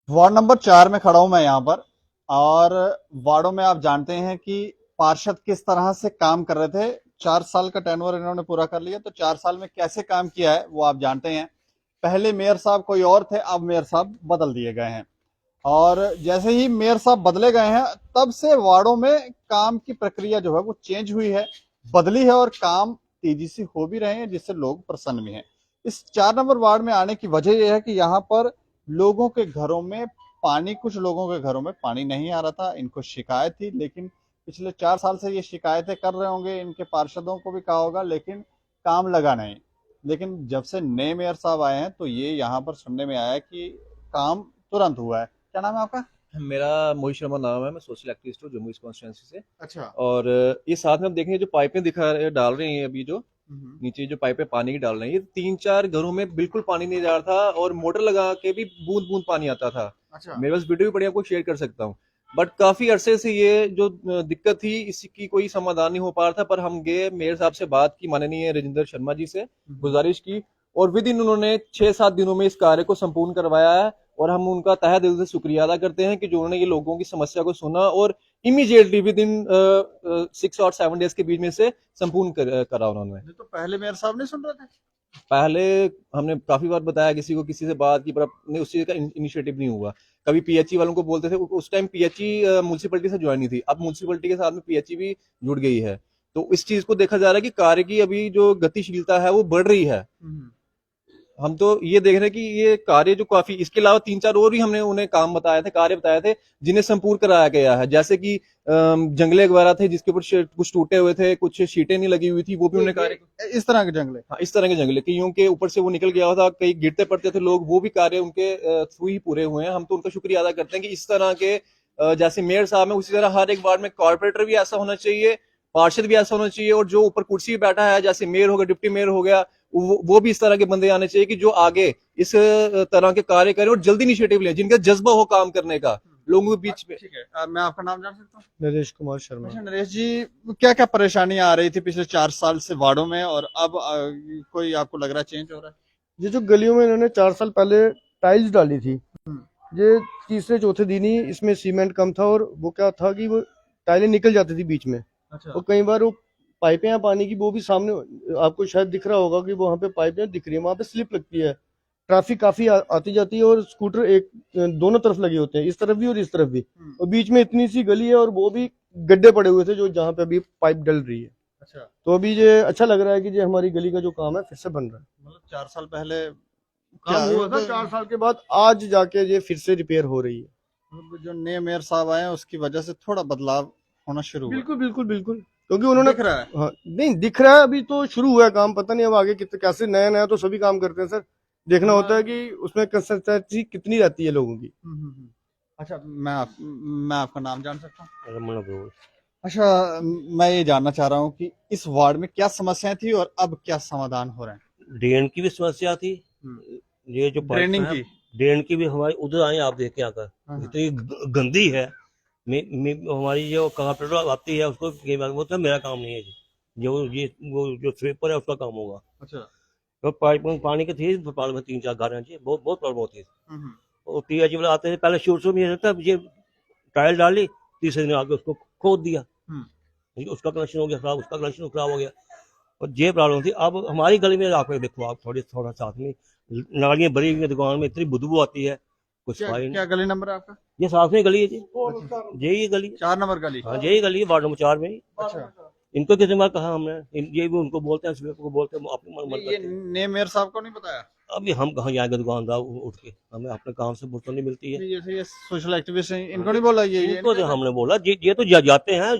Ward number 4 में खड़ा हूं मैं यहाँ पर। और वार्डों में आप जानते हैं कि पार्षद किस तरह से काम कर रहे थे। 4 साल का टेन्योर इन्होंने पूरा कर लिया, तो 4 साल में कैसे काम किया है वो आप जानते हैं। पहले मेयर साहब कोई और थे, अब मेयर साहब बदल दिए गए हैं। और जैसे ही मेयर साहब बदले गए हैं, तब से वार्डों में काम की प्रक्रिया जो है वो चेंज हुई है, बदली है, और काम तेजी से हो भी रहे हैं, जिससे लोग प्रसन्न भी हैं। इस 4 नंबर वार्ड में आने की वजह यह है कि यहाँ पर लोगों के घरों में पानी, कुछ लोगों के घरों में पानी नहीं आ रहा था, इनको शिकायत थी। लेकिन पिछले 4 साल से ये शिकायतें कर रहे होंगे, इनके पार्षदों को भी कहा होगा, लेकिन काम लगा नहीं। लेकिन जब से नए मेयर साहब आए हैं, तो ये यहाँ पर सुनने में आया कि काम तुरंत हुआ है। क्या नाम है आपका? मेरा मोहित शर्मा नाम है। मैं सोशल एक्टिविस्ट हूँ जम्मू कॉन्स्टिट्यूंसी से। अच्छा। और ये साथ में आप देखेंगे जो पाइपें डाल रही हैं अभी, जो हम्म। नीचे जो पाइपें पानी की डाल रही हैं, ये 3-4 घरों में बिल्कुल पानी नहीं जा रहा था, और मोटर लगा के भी बूंद बूंद पानी आता था। अच्छा। मेरे पास वीडियो भी पड़ी, आपको शेयर कर सकता हूँ। बट काफी अरसे से ये जो दिक्कत थी, इसकी कोई समाधान नहीं हो पा रहा था। पर हम गए मेयर साहब से बात की, माननीय राजेंद्र शर्मा जी से गुजारिश की, और विद इन उन्होंने 6-7 दिनों में इस कार्य को संपूर्ण करवाया है। और हम उनका तहे दिल से शुक्रिया अदा करते हैं कि जो उन्होंने ये लोगों की समस्या को सुना, और इमीडिएटली विद इन 6 और 7 डेज के बीच में से संपूर्ण करा उन्होंने। ये तो पहले मेयर साहब नहीं सुन रहे थे। पहले हमने काफी बार बताया, किसी को किसी से बात की, पर अपने उस चीज का इनिशिएटिव नहीं हुआ। कभी पीएचई वालों को बोलते थे, उस टाइम पीएचई म्यूनसिपलिटी से ज्वाइन नहीं थी, अब म्यूनसिपलिटी के साथ में पीएचई भी जुड़ गई है। तो इस चीज को देखा जा रहा है कि कार्य की अभी जो गतिशीलता है वो बढ़ रही है। हम तो ये देख रहे हैं कि ये कार्य जो काफी, इसके अलावा 3-4 और भी हमने उन्हें काम बताए थे, कार्य बताए थे, जिन्हें संपूर्ण कराया गया है। जैसे कि जंगले वगैरह थे जिसके ऊपर कुछ टूटे हुए थे, कुछ शीटें नहीं लगी हुई थी, वो भी उन्होंने कार्य। इस तरह के जंगले। हाँ, इस तरह के जंगले, कईयों के ऊपर से वो निकल गया था, कई गिरते पड़ते थे लोग, वो भी कार्य उनके थ्रू ही पूरे हुए हैं। हम तो उनका शुक्रिया अदा करते हैं कि इस तरह के जैसे मेयर साहब है, उसी तरह हर एक वार्ड में कॉर्पोरेटर भी ऐसा होना चाहिए, पार्षद भी ऐसा होना चाहिए, और जो ऊपर कुर्सी पे बैठा है, जैसे मेयर हो गया, डिप्टी मेयर हो गया, वो भी इस तरह के बंदे आने चाहिए कि जो आगे इस तरह के कार्य करें और जल्दी इनिशिएटिव लें, जिनका जज्बा हो काम करने का लोगों के बीच में। ठीक है, मैं आपका नाम जान सकता हूँ? नरेश कुमार शर्मा। अच्छा नरेश जी, क्या क्या परेशानियां आ रही थी पिछले 4 साल से वार्डों में, और अब कोई आपको लग रहा है चेंज हो रहा है? ये जो गलियों में इन्होंने 4 साल पहले टाइल्स डाली थी, हम्म। ये तीसरे चौथे दिन ही इसमें सीमेंट कम था, और वो क्या था कि वो टाइलें निकल जाती थी बीच में। अच्छा। और कई बार वो पाइपें हैं पानी की, वो भी सामने आपको शायद दिख रहा होगा कि वहाँ पे पाइपें दिख रही है, वहाँ पे स्लिप लगती है। ट्रैफिक काफी आती जाती है, और स्कूटर एक दोनों तरफ लगे होते हैं, इस तरफ भी और इस तरफ भी। और बीच में इतनी सी गली है, और वो भी गड्ढे पड़े हुए थे जो जहाँ पे अभी पाइप डल रही है। अच्छा। तो अभी ये अच्छा लग रहा है कि ये हमारी गली का जो काम है फिर से बन रहा है। मतलब 4 साल पहले काम हुआ था, 4 साल के बाद आज जाके ये फिर से रिपेयर हो रही है। मतलब जो नए मेयर साहब आए हैं उसकी वजह से थोड़ा बदलाव होना शुरू हुआ। बिल्कुल बिल्कुल बिल्कुल, क्योंकि उन्होंने दिख रहा है। हाँ नहीं दिख रहा है, अभी तो शुरू हुआ है काम, पता नहीं अब आगे कितने कैसे। नया नया तो सभी काम करते हैं सर, देखना होता है कि उसमें कंसिस्टेंसी कितनी रहती है लोगों की। अच्छा, मैं आपका नाम जान सकता हूँ? रमन अग्रवाल। अच्छा, मैं ये जानना चाह रहा हूँ कि इस वार्ड में क्या समस्याएं थी और अब क्या समाधान हो रहे हैं? ड्रेन की भी समस्या थी। ये जो पाइप ड्रेनिंग है, की। ड्रेन की भी हमारी उधर आए आप देख के आकर हाँ। इतनी गंदी है। हमारी जो कारपोरेटर आती है उसको कई बार बोलता है मेरा काम नहीं है जी, जो ये वो जो स्वीपर है उसका काम होगा। अच्छा। तो पाइप में पानी की थी, प्रॉब्लम में 3-4 घर हैं जी, बहुत बहुत प्रॉब्लम होती है। हम्म। और पीएचई वाले आते थे, पहले शुरू में ये रहता ये टाइल डाली, तीसरे दिन आके उसको खोद दिया, उसका कनेक्शन हो गया खराब, उसका कनेक्शन खराब हो गया, और ये प्रॉब्लम थी। अब हमारी गली में आप देखो, आप थोड़ा साथ में नालियां भरी हुई हैं, दुकान में इतनी बदबू आती है, कुछ क्या सफाई क्या नहीं। गली नंबर है आपका? ये साथ में गली है जी, यही गली है। 4 नंबर गली। हाँ यही गली है, वार्ड नंबर 4 में ही। अच्छा। इनको कितने बार कहा हमने, ये भी उनको बोलते हैं, स्वीपर को बोलते हैं, अपने मन ये करते हैं। नए मेयर साहब को नहीं बताया? अभी हम कहाँ जाएंगे दुकानदार उठ के, हमें अपने काम से फुर्सत नहीं मिलती है। जैसे ये सोशल एक्टिविस्ट हैं, इनको नहीं बोला? ये इनको तो हमने बोला ये तो जाते हैं,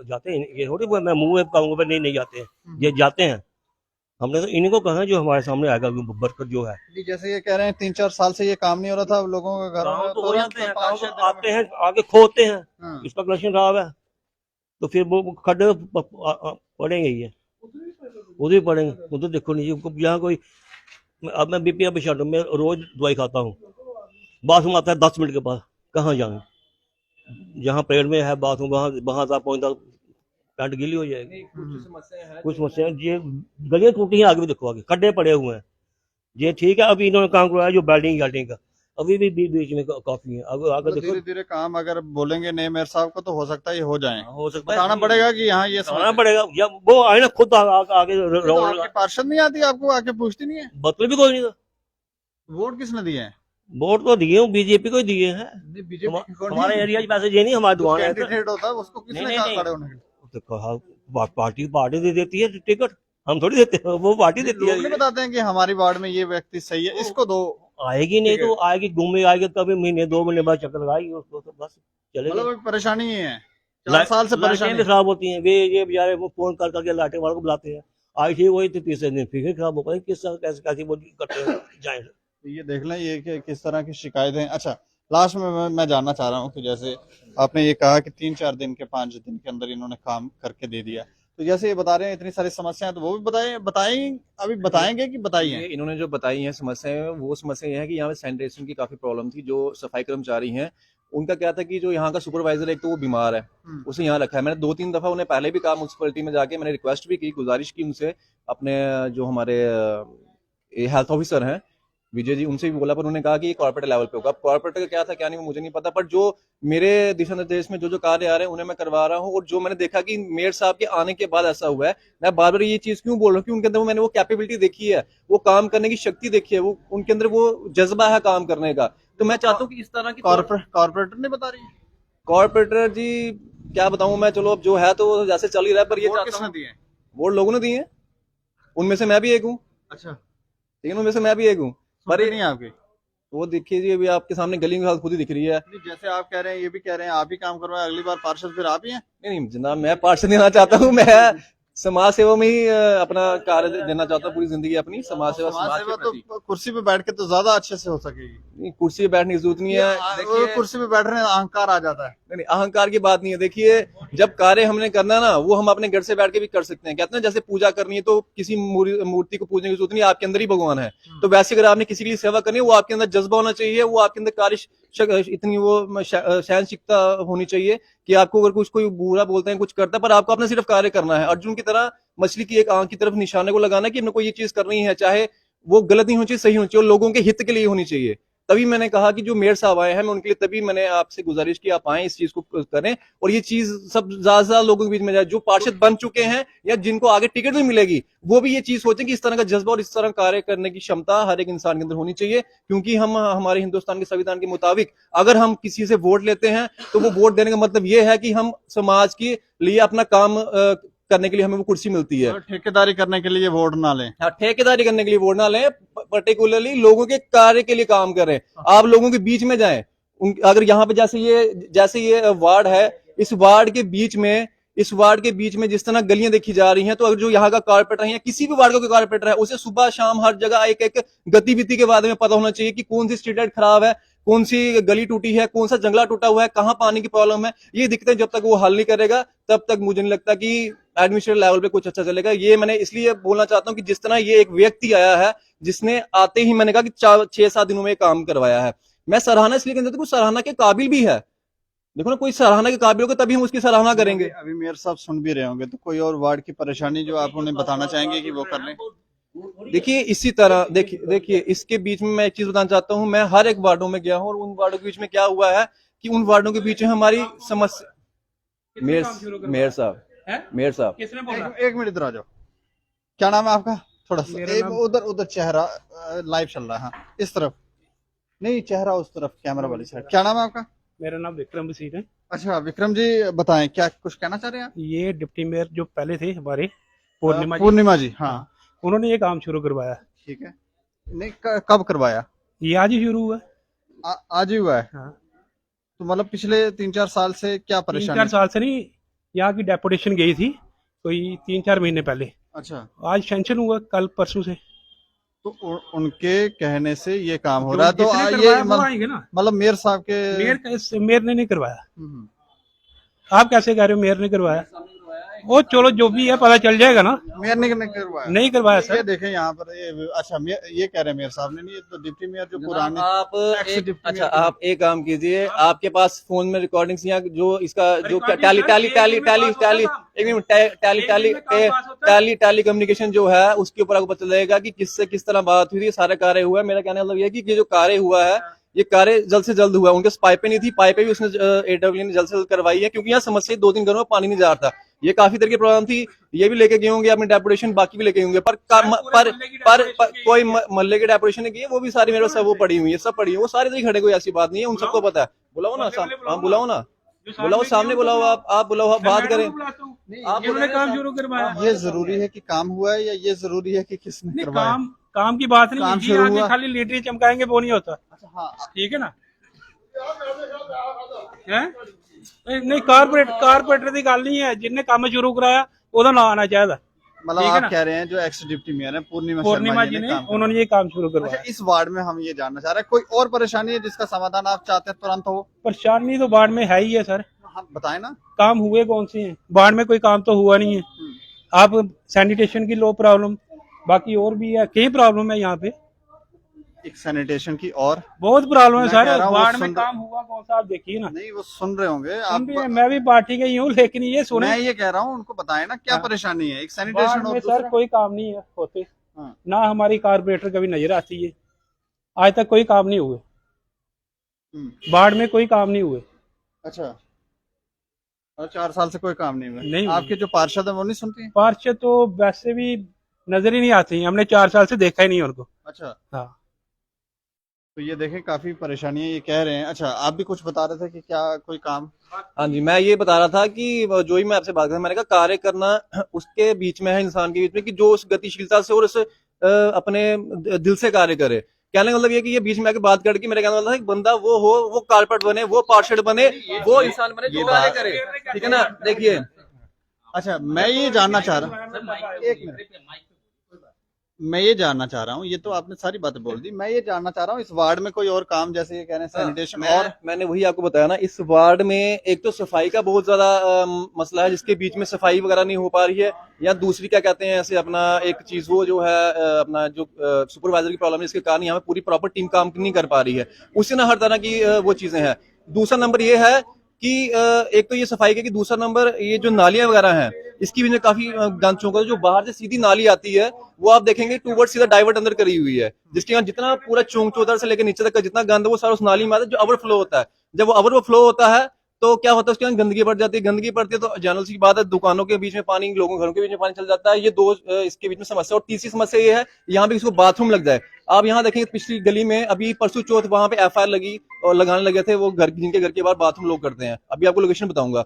जाते हैं, ये थोड़ी मैं मुंह में कहूँगा नहीं नहीं जाते हैं, ये जाते हैं। हमने तो इनको कहा जो हमारे सामने आएगा वर्कर जो है। जी, जैसे ये कह रहे हैं 3-4 साल से ये काम नहीं हो रहा था, अब लोगों के घरों गाँव में तो हो जाते हैं, गाँव तो 5-6 आते हैं, आगे खोदते हैं, हाँ। इसका कनेक्शन खराब है, तो फिर वो खड्डे पड़ेंगे ही है, उधर ही पड़ेंगे। उधर देखो नहीं, यहाँ कोई, अब मैं बीपी पेशेंट हूँ, मैं रोज दवाई खाता हूँ, बाथरूम आता है 10 मिनट के बाद, कहाँ जाऊँ? जहाँ पेड़ में है बाथरूम, वहाँ वहाँ तक पहुँचता पैंट गीली हो जाएगी। कुछ समस्याएं हैं कुछ समस्या ये गलियां टूटी हैं, आगे भी देखो, आगे खड्डे पड़े हुए हैं, ये ठीक है, अभी इन्होंने काम करवाया जो वेल्डिंग का, अभी भी बीच में काफी है, अब आगे देखो। धीरे धीरे काम अगर बोलेंगे नए मेयर साहब को तो हो सकता है ये हो जाए। हो सकता है बताना पड़ेगा कि यहाँ ये बताना पड़ेगा, या वो आए ना खुद आगे तो आपकी पार्षद नहीं आती, आपको आके पूछती नहीं है? मतलब भी कोई नहीं था। वोट किसने दिए हैं? वोट तो दिए हूँ, बीजेपी को ही दिए हैं। हमारे एरिया में पैसे ये नहीं, हमारी दुकान है। कैंडिडेट होता है उसको किसने नहीं, कहा नहीं, खड़े होने के लिए? तो कहा पार्टी दे देती है टिकट, हम थोड़ी देते हैं, वो पार्टी देती लोग नहीं है। बताते हैं कि हमारी वार्ड में ये व्यक्ति सही है, इसको दो। आएगी नहीं तो आएगी, घूमे आएगी, कभी महीने 2 महीने बाद चक्कर लगाएगी उसको, तो बस चलेगा। मतलब एक परेशानी ही है, 4 साल से परेशानी भी खराब होती हैं, वे ये बेचारे वो फोन कर करके लाटे वालों को बुलाते हैं, आई ठीक वही तो तीसरे दिन फिर खराब हो गई, किस तरह कैसी वो करते हैं जाए। तो ये देख लें ये कि किस तरह की शिकायतें। अच्छा, लास्ट में मैं जानना चाह रहा हूँ कि जैसे आपने ये कहा कि 3-4 दिन के 5 दिन के अंदर इन्होंने काम करके दे दिया, तो जैसे ये बता रहे हैं इतनी सारी समस्याएं, तो वो भी बताएंगे कि बताइए? ये इन्होंने जो बताई हैं समस्याएं, वो समस्या ये है कि यहाँ पे सैनिटेशन की काफी प्रॉब्लम थी। जो सफाई कर्मचारी हैं उनका क्या था कि जो यहाँ का सुपरवाइजर एक तो वो बीमार है, उसे यहाँ रखा है। मैंने 2-3 दफा उन्हें पहले भी कहा, म्यूनसिपलिटी में जाके मैंने रिक्वेस्ट भी की, गुजारिश की उनसे, अपने जो हमारे हेल्थ ऑफिसर हैं विजय जी, उनसे भी बोला, पर उन्होंने कहा कि ये कॉर्पोरेट लेवल पे होगा। अब कॉर्पोरेट का क्या था क्या नहीं मुझे नहीं पता, पर जो मेरे दिशा निर्देश में जो कार्य आ रहे हैं उन्हें मैं करवा रहा हूँ। और जो मैंने देखा कि मेयर साहब के आने के बाद ऐसा हुआ है, मैं बार बार ये चीज क्यों बोल रहा हूँ कि उनके अंदर मैंने वो कैपेबिलिटी देखी है, वो काम करने की शक्ति देखी है, वो उनके अंदर वो जज्बा है काम करने का। तो मैं चाहता हूँ कि इस तरह की कॉर्पोरेटर नहीं बता रही? कॉर्पोरेटर जी क्या बताऊं मैं, चलो अब जो है तो जैसे चल ही रहा है, पर ये वोट चाहता किसने हूं, दिए? वोट लोगों ने दिए हैं, उनमें से मैं भी एक हूँ, अच्छा, लेकिन उनमें से मैं भी एक हूँ। पर सुनते नहीं आपके? वो देखिए जी, अभी आपके सामने गली की हालत खुद ही दिख रही है। नहीं, जैसे आप कह रहे हैं ये भी कह रहे हैं आप ही काम करवाए, अगली बार पार्षद फिर आप ही हैं? नहीं नहीं जनाब, मैं पार्षद देना चाहता हूँ, मैं समाज सेवा में ही अपना कार्य देना चाहता हूँ, पूरी जिंदगी अपनी समाज सेवा समाज के तो प्रति। कुर्सी पे बैठ के तो ज्यादा अच्छे से हो सकेगी। नहीं, कुर्सी पे बैठने की जरूरत नहीं है। देखिए, कुर्सी पे बैठ रहे हैं अहंकार आ जाता है। नहीं अहंकार की बात नहीं है। देखिए, जब कार्य हमने करना है ना, वो हम अपने घर से बैठ के भी कर सकते हैं। कहते हैं जैसे पूजा करनी है तो किसी मूर्ति को पूजने की जरूरत नहीं, आपके अंदर ही भगवान है। तो वैसे अगर आपने किसी के लिए सेवा करनी है, वो आपके अंदर जज्बा होना चाहिए, वो आपके अंदर कार्य इतनी वो सहनशीलता होनी चाहिए कि आपको अगर कुछ कोई बुरा बोलते हैं, कुछ करता है, पर आपको अपना सिर्फ कार्य करना है। अर्जुन की तरह मछली की एक आंख की तरफ निशाने को लगाना कि हमने कोई ये चीज करनी है, चाहे वो गलत नहीं होनी चाहिए, सही होनी चाहिए, और लोगों के हित के लिए होनी चाहिए। तभी मैंने कहा कि जो मेयर साहब आए हैं, मैं उनके लिए तभी मैंने आपसे गुजारिश की आप आए, इस चीज को करें, और ये चीज सब ज्यादा लोगों के बीच में जाए। जो पार्षद बन चुके हैं या जिनको आगे टिकट भी मिलेगी, वो भी ये चीज सोचें कि इस तरह का जज्बा और इस तरह कार्य करने की क्षमता हर एक इंसान के अंदर होनी चाहिए। क्योंकि हम हमारे हिंदुस्तान के संविधान के मुताबिक अगर हम किसी से वोट लेते हैं, तो वो वोट देने का मतलब ये है कि हम समाज के लिए अपना काम करने के लिए हमें वो कुर्सी मिलती है। ठेकेदारी करने के लिए वोट ना लें। हाँ, ठेकेदारी करने के लिए वोट ना लें, पर्टिकुलरली लोगों के कार्य के लिए काम करें। आप लोगों के बीच में जाएं। अगर यहाँ पे जैसे ये वार्ड है, इस वार्ड के बीच में जिस तरह गलियां देखी जा रही हैं, तो अगर जो यहाँ का कारपोरेटर है या किसी भी वार्ड का कोई कारपोरेटर है, उसे सुबह शाम हर जगह एक एक गतिविधि के बारे में पता होना चाहिए कि कौन सी स्ट्रीट लाइट खराब है, कौन सी गली टूटी है, कौन सा जंगला टूटा हुआ है, कहाँ पानी की प्रॉब्लम है। ये दिक्कतें जब तक वो हल नहीं करेगा, तब तक मुझे नहीं लगता कि एडमिनिस्ट्रेटिव लेवल पे कुछ अच्छा चलेगा। ये मैंने इसलिए बोलना चाहता हूँ कि जिस तरह ये एक व्यक्ति आया है, जिसने आते ही मैंने कहा कि 6-7 दिनों में काम करवाया है, मैं सराहना इसलिए कहता हूँ, सराहना के काबिल भी है। देखो ना, कोई सराहना के काबिल होगा तभी हम उसकी सराहना करेंगे। अभी मेयर साहब सुन भी रहे होंगे, तो कोई और वार्ड की परेशानी जो आप उन्हें बताना चाहेंगे कि वो कर लें? देखिए, इसी तरह देखिए इसके बीच में मैं एक चीज बताना चाहता हूँ। मैं हर एक वार्डों में गया हूँ, और उन वार्डों के बीच में क्या हुआ है कि उन वार्डों के बीच में हमारी समस्या। मेयर साहब किसने बोला? एक मिनट इधर आ जाओ। क्या नाम है आपका? थोड़ा सा उधर चेहरा लाइव चल रहा है। हाँ, इस तरफ नहीं, चेहरा उस तरफ, कैमरा वाली साइड। क्या नाम है आपका? मेरा नाम विक्रम बसीर है। अच्छा विक्रम जी, बताएं क्या कुछ कहना चाह रहे हैं आप? ये डिप्टी मेयर जो पहले थे हमारे, पूर्णिमा जी। हाँ, उन्होंने ये काम शुरू करवाया। ठीक है। नहीं, कब करवाया? ये आज ही शुरू हुआ। आज ही हुआ है? हाँ। तो मतलब पिछले 3-4 साल से क्या परेशानी? 3-4 साल से नहीं, यहाँ की डेपुटेशन गई थी कोई 3-4 महीने पहले। अच्छा, आज सेंक्शन हुआ कल परसों से। तो उनके कहने से ये काम हो रहा है। तो जिसने ये करवाया वो आएंगे ना। मतलब मेयर साहब के मेयर ने नहीं करवाया। आप कैसे कह रहे हो मेयर ने करवाया? वो चलो जो भी है पता चल जाएगा ना। मेयर ने करवाया? नहीं करवाया ये सर। देखें यहाँ पर अच्छा ये कह रहे हैं मेयर साहब ने नहीं, ये तो डिप्टी मेयर जो जनाब, पुराने आप ex एक डिप्टी अच्छा मेयर आप एक काम कीजिए, आपके पास फोन में रिकॉर्डिंग्स या जो इसका जो Recording टैली सर, टैली एक टैली दिन में टैली पास होता टैली काम। एक मिनट टैली एक टैली दिन में काम पास होता है। टैली टैली कम्युनिकेशन जो है उसके ऊपर आपको पता चलेगा कि किससे किस तरह बात हुई थी, सारा कार्य हुआ है। मेरा कहने का मतलब ये है कि ये जो कार्य हुआ है ये कार्य जल्द से जल्द हुआ है। उनके पाइपें नहीं थी, पाइपें भी उसने एडब्ल्यू ने जल्द से जल्द करवाई है, क्योंकि यहाँ समस्या 2-3 घरों में पानी नहीं जा रहा था। ये काफी देर की प्रॉब्लम थी, ये भी लेके गए होंगे अपने डेपुटेशन, बाकी भी लेके होंगे, पर कोई मल्ले की डेपुटेशन ने की है, वो भी सारी मेरे पास वो पड़ी हुई है, सब पड़ी हुई है, वो सारी तो खड़े, कोई ऐसी बात नहीं है, उन सबको पता है। बुलाओ ना, हाँ बुलाओ ना, बुलाओ सामने, बुलाओ आप बुलाओ, आप बात करें। आप इन्होंने काम शुरू करवाया। ये जरूरी है कि काम हुआ है या ये जरूरी है कि किसने नहीं, करवाया? काम की बात नहीं, काम ये शुरू आगे हुआ। खाली लीडरी चमकाएंगे वो नहीं होता। अच्छा हाँ, ठीक है ना। हैं? नहीं कारपोरेटर की गल नहीं है, जिन्हें काम शुरू कराया ਉਹਦਾ ਨਾਂ आना चाहिए। मतलब ठीक है आप ना? कह रहे हैं जो एक्स डिप्टी मेयर है पूर्णिमा पूर्णिमा जी ने ने काम करवाया। उन्होंने ये काम शुरू अच्छा, करवाया। इस वार्ड में हम ये जानना चाह रहे हैं कोई और परेशानी है जिसका समाधान आप चाहते हैं तुरंत हो? परेशानी तो बाढ़ में है ही है सर। हम बताएं ना। काम हुए कौन से हैं? बाढ़ में कोई काम तो हुआ नहीं है। आप सैनिटेशन की लो प्रॉब्लम, बाकी और भी है, कई प्रॉब्लम है यहाँ पे, एक सैनिटेशन की और बहुत प्रॉब्लम है मैं सर। कह रहा हूँ वो बाढ़ में सुन- काम हुआ कौन सा, आप देखिए ना। नहीं वो सुन रहे होंगे हम आप। भी, मैं भी पार्टी का ही हूँ, लेकिन ये सुने मैं ये कह रहा हूँ उनको बताएं ना क्या हाँ। परेशानी है। एक बाढ़ सैनिटेशन और में सर दूसरा कोई काम नहीं है होते, हाँ। ना हमारी कारपोरेटर कभी नजर आती है, आज तक कोई काम नहीं हुए, बाढ़ में कोई काम नहीं हुए। अच्छा, और 4 साल से कोई काम नहीं हुआ। नहीं हुआ। आपके जो पार्षद है वो नहीं सुनती हैं? पार्षद तो वैसे भी नजर ही नहीं आती, हमने 4 साल से देखा ही नहीं उनको। अच्छा, हाँ, तो ये देखें काफी परेशानी है, ये कह रहे हैं। अच्छा, आप भी कुछ बता रहे थे कि क्या कोई काम? हाँ जी, मैं ये बता रहा था कि जो ही मैं आपसे बात कर रहा, मैंने कहा कार्य करना उसके बीच में है, इंसान के बीच में, कि जो उस गतिशीलता से और उस अपने दिल से कार्य करे। कहने का मतलब ये कि ये बीच में आके बात करके, मेरे कहने का मतलब है कि बंदा वो हो, वो कारपेट बने, वो पार्षद बने, वो इंसान बने जो कार्य करे। ठीक है ना। देखिए, अच्छा, मैं ये जानना चाह रहा हूँ, एक मिनट, मैं ये जानना चाह रहा हूँ, ये तो आपने सारी बातें बोल दी, मैं ये जानना चाह रहा हूँ इस वार्ड में कोई और काम, जैसे ये कह रहे हैं सैनिटेशन और मैंने वही आपको बताया ना, इस वार्ड में एक तो सफाई का बहुत ज्यादा मसला है, जिसके बीच में सफाई वगैरह नहीं हो पा रही है, या दूसरी क्या कहते हैं ऐसे अपना एक चीज वो जो है अपना जो सुपरवाइजर की प्रॉब्लम है, इसके कारण यहाँ पे पूरी प्रॉपर टीम काम नहीं कर पा रही है, उससे ना हर तरह की वो चीजें हैं। दूसरा नंबर ये है कि एक तो ये सफाई का, कि दूसरा नंबर ये जो नालियां वगैरह हैं इसकी भी काफी गंद चौंका, जो बाहर से सीधी नाली आती है वो आप देखेंगे टूवर्ड सीधा डाइवर्ट अंदर करी हुई है, जिसके कारण जितना पूरा चौंक चौधर से लेकर नीचे तक का जितना गंद है वो सारा उस नाली में आता है, जो ओवरफ्लो होता है। जब वो ओवरफ्लो होता है तो क्या होता है, उसके अंदर गंदगी बढ़ जाती है, गंदगी बढ़ती है तो जनरल सी बात है, दुकानों के बीच में पानी, लोगों के घरों के बीच में पानी चल जाता है। ये दो इसके बीच में समस्या। और तीसरी समस्या ये है, यहाँ पे किसी को बाथरूम लग जाए। आप यहाँ देखेंगे पिछली गली में अभी परसों चौथ वहां पे FIR लगी और लगाने लगे थे, वो घर जिनके घर के बाहर बाथरूम लोग करते हैं, अभी आपको लोकेशन बताऊंगा।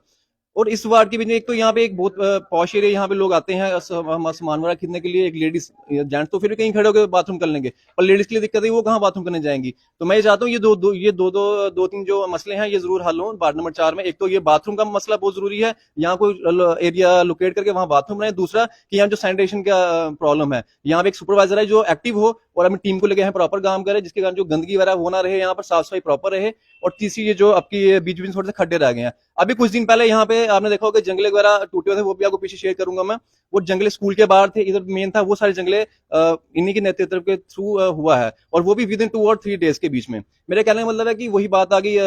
और इस वार्ड के बीच में एक तो यहाँ पे एक बहुत पॉश एरिया, यहाँ पे लोग आते हैं सामान वगैरह खरीदने के लिए, एक लेडीज जेंट्स तो फिर भी कहीं खड़े होकर बाथरूम कर लेंगे, पर लेडीज के लिए दिक्कत है, वो कहाँ बाथरूम करने जाएंगी। तो मैं ये चाहता हूँ ये दो तीन जो मसले हैं ये जरूर हल हो वार्ड नंबर 4 में। एक तो ये बाथरूम का मसला बहुत जरूरी है, यहाँ कोई एरिया लोकेट करके वहाँ बाथरूम रहे। दूसरा कि यहाँ जो सैनिटेशन का प्रॉब्लम है, यहाँ पे एक सुपरवाइजर है जो एक्टिव हो और अपनी टीम को लेकर प्रॉपर काम करे, जिसके कारण जो गंदगी वगैरह वो ना रहे, यहाँ पर साफ सफाई प्रॉपर रहे। और तीसरी ये जो आपकी बीच बीच थोड़े से खड्डे रह गए हैं, अभी कुछ दिन पहले यहाँ पे आपने देखा होगा जंगले वगैरह टूटे हुए थे, वो भी आपको पीछे शेयर करूंगा मैं। वो जंगले स्कूल के बाहर थे, इधर मेन था, वो सारे जंगले इन्हीं के नेतृत्व के थ्रू हुआ है, और वो भी विद इन 2 और 3 डेज के बीच में। मेरे कहने का मतलब है कि वही बात आ गई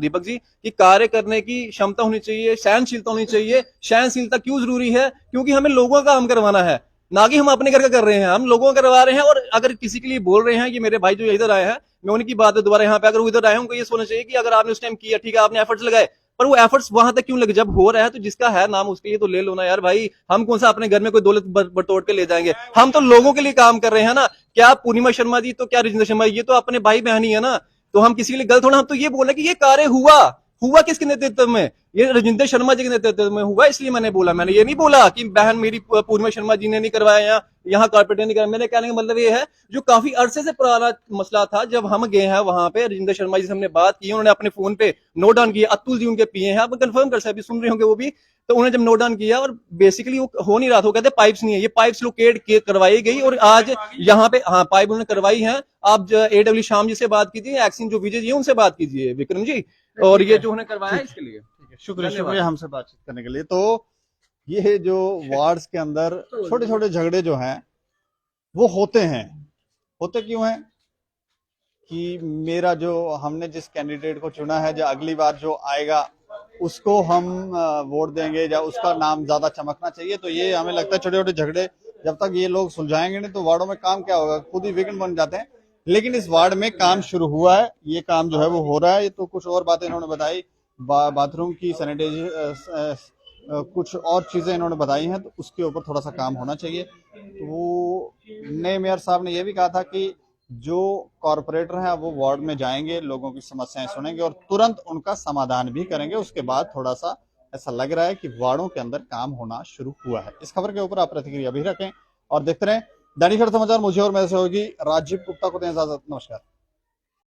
दीपक जी, कि कार्य करने की क्षमता होनी चाहिए, सहनशीलता होनी चाहिए। सहनशीलता क्यों जरूरी है? क्योंकि हमें लोगों का काम करवाना है, ना कि हम अपने घर का कर रहे हैं, हम लोगों का करवा रहे हैं। और अगर किसी के लिए बोल रहे हैं कि मेरे भाई जो इधर आए हैं, मैं उनकी बात है दोबारा यहाँ पे, अगर वो इधर आए उनको ये सोचना चाहिए कि अगर आपने उस टाइम किया, ठीक है आपने एफर्ट्स लगाए, पर वो एफर्ट्स वहां तक क्यों लगे? जब हो रहा है तो जिसका है नाम उसके लिए तो ले लो ना यार भाई। हम कौन सा अपने घर में कोई दौलत बटोर के ले जाएंगे? हम तो लोगों के लिए काम कर रहे हैं ना। क्या पूर्णिमा शर्मा जी, तो क्या रजिंदर शर्मा, ये तो अपने भाई बहन ही है ना, तो हम किसी के लिए गलत होना। हम तो ये बोल रहे कि ये कार्य हुआ किसके नेतृत्व में? ये रजिंदर शर्मा जी के नेतृत्व में हुआ, इसलिए मैंने बोला। मैंने ये नहीं बोला कि बहन मेरी पूर्णिमा शर्मा जी ने नहीं करवाया या यहाँ कारपेट ने नहीं करवाया। मेरे कहने का मतलब ये है, जो काफी अरसे से पुराना मसला था, जब हम गए हैं वहां पे, रजिंदर शर्मा जी से हमने बात की, उन्होंने अपने फोन पे नोट डाउन किया, अतुल जी उनके पिए हैं, आप कंफर्म कर सकते, सुन रहे होंगे वो भी। तो उन्होंने जब नोट डाउन किया और बेसिकली वो हो नहीं रहा था, वो कहते पाइप्स नहीं है, ये पाइप्स लोकेट करवाई गई और आज यहाँ पे हाँ पाइप उन्होंने करवाई है। आप AW श्याम जी से बात कीजिए, एक्सिन जो विजय जी है उनसे बात कीजिए, विक्रम जी, और ये जो उन्होंने करवाया है इसके लिए शुक्रिया हमसे बातचीत करने के लिए। तो ये जो वार्ड्स के अंदर छोटे छोटे झगड़े जो हैं वो होते क्यों हैं कि मेरा जो हमने जिस कैंडिडेट को चुना है, जो अगली बार जो आएगा उसको हम वोट देंगे या उसका नाम ज्यादा चमकना चाहिए। तो ये हमें लगता है छोटे छोटे झगड़े जब तक ये लोग सुलझाएंगे नहीं तो वार्डों में काम क्या होगा, खुद ही विघ्न बन जाते हैं। लेकिन इस वार्ड में काम शुरू हुआ है, ये काम जो है वो हो रहा है। तो कुछ और बातें इन्होंने बताई, बाथरूम की सैनिटाइजेशन, कुछ और चीजें इन्होंने बताई हैं, तो उसके ऊपर थोड़ा सा काम होना चाहिए। तो वो नए मेयर साहब ने ये भी कहा था कि जो कॉरपोरेटर हैं वो वार्ड में जाएंगे, लोगों की समस्याएं सुनेंगे और तुरंत उनका समाधान भी करेंगे। उसके बाद थोड़ा सा ऐसा लग रहा है कि वार्डों के अंदर काम होना शुरू हुआ है। इस खबर के ऊपर आप प्रतिक्रिया भी रखें और देखते रहें दैनिक समाचार। मुझे और मेरे सहयोगी राजीव गुप्ता को दें इजाजत। नमस्कार।